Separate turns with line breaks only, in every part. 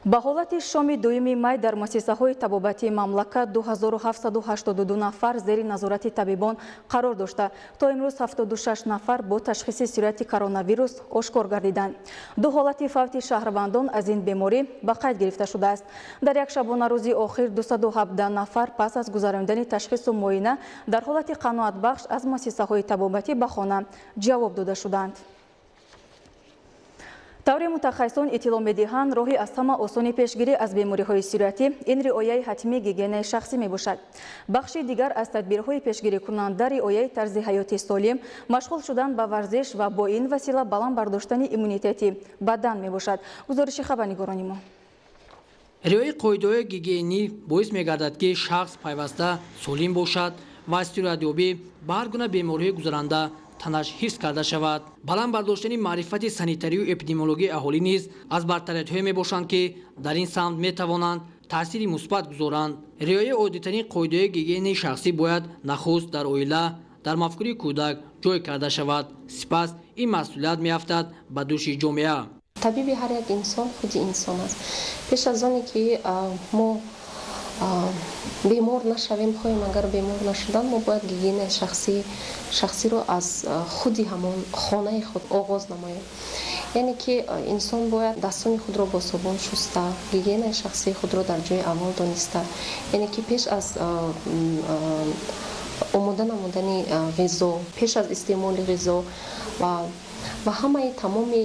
ба ҳолати шоми 2 май дар муассисаҳои табобатии мамлакат 2782 нафар зери назорати табибон қарор дошта, то имрӯз 76 нафар бо ташхиси сирати коронавирус ошкор гардиданд. 2 ҳолати фавти шаҳрвандон аз ин беморӣ ба қайд гирифта шудааст. Дар як шабонарӯзи охир 217 нафар пас аз гузарондани ташхису муоина дар ҳолати қаноатбахш аз муассисаҳои табобатӣ ба хона ҷавоб дода шуданд. тавре мутахассисон иттилоъ медиҳанд, роҳи аз ҳама осони пешгирӣ аз бемориҳои сироятӣ ин риояи ҳатмии гигиенаи шахсӣ мебошад. бахши дигар аз тадбирҳои пешгирикунанда риояи тарзи ҳаёти солим, машғул шудан ба варзиш ва бо ин васила баланд бардоштани иммунитети бадан мебошад. гузориши хабарнигорони мо.
риояи қоидаҳои гигиенӣ боис мегардад ки шахс пайваста солим бошад ва сироятёбӣ ба ҳар гуна бемориҳои гузаранда танаш ҳифз карда шавад. баланд бардоштани маърифати санитарию эпидемиологии аҳолӣ низ аз бартариятҳое мебошанд ки дар ин самт метавонанд таъсири мусбат гузоранд. риояи оддитарин қоидаҳои гигиенаи шахсӣ бояд нахуст дар оила, дар мафкури кӯдак ҷой карда шавад. сипас ин масъулият меафтад ба дӯши ҷомеа.
табиби ҳар як инсон худи инсон аст. пеш аз оне ки мо бемор нашавем, хоҳем агар бемор нашудан, мо бояд гигиенаи шахсиро аз худи ҳамон хонаи худ оғоз намоем. яъне ки инсон бояд дастони худро бо собун шуста, гигиенаи шахсии худро дар ҷои аввал дониста, яъне ки пеш аз омода намудани ғизо, пеш аз истеъмоли ғизо ва ҳамаи тамоми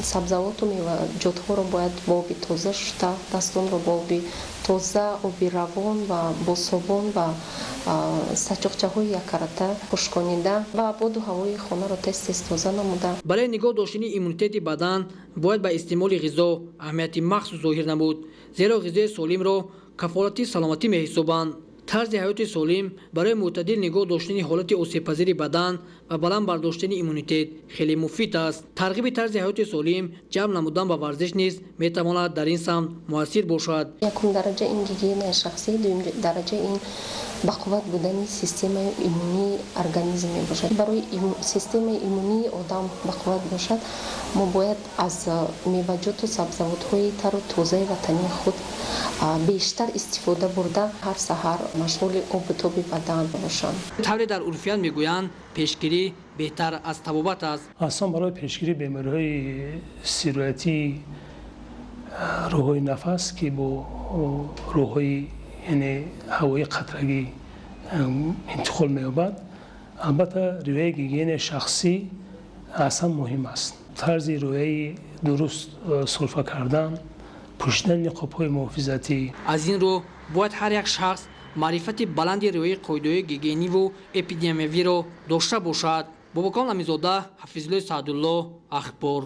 сабзавоту меваҷотҳоро бояд бо оби тоза шуста, дастонро бо оби тоза, оби равон ва бо собун ва сачоқчаҳои яккаратта хушконида ва боду ҳавои хонаро тез тоза намуда.
барои нигоҳ доштани иммунитети бадан бояд ба истеъмоли ғизо аҳамияти махсус зоҳир намуд, зеро ғизои солимро кафолати саломатӣ меҳисобанд. тарзи ҳаёти солим барои мӯътадил нигоҳ доштани ҳолати осебпазири бадан ва баланд бардоштани иммунитет хеле муфид аст. тарғиби тарзи ҳаёти солим ҷамъ намудан ба варзиш низ метавонад дар ин самт муассир бошад.
якум дараҷа ин гигиенаи шахсӣ, дуюм дараҷа ин бақувват будани системаи иммунии организм мебошад. барои системаи иммунии одам бақувват бошад, мо бояд аз меваҷоту сабзавотҳои тару тозаи ватании худ бештар истифода бурда ҳар саҳар машғули обу тоби бадан бошанд.
тавре дар урфият мегӯянд пешгирӣ беҳтар аз табобат аст.
асон барои пешгирии бемориҳои сироятӣ роҳҳои нафас ки бо роҳҳои яъне ҳавои қатрагӣ интиқол меёбад, албатта риояи гигиенаи шахсӣ аслан муҳим аст. тарзи риояи дуруст сурфа кардан, пӯшидани ниқобҳои муҳофизатӣ.
аз ин рӯ бояд ҳар як шахс маърифати баланди риояи қоидаҳои гигиениву эпидемиявиро дошта бошад. бобокон амизода, ҳафизуллои саъдулло, ахбор.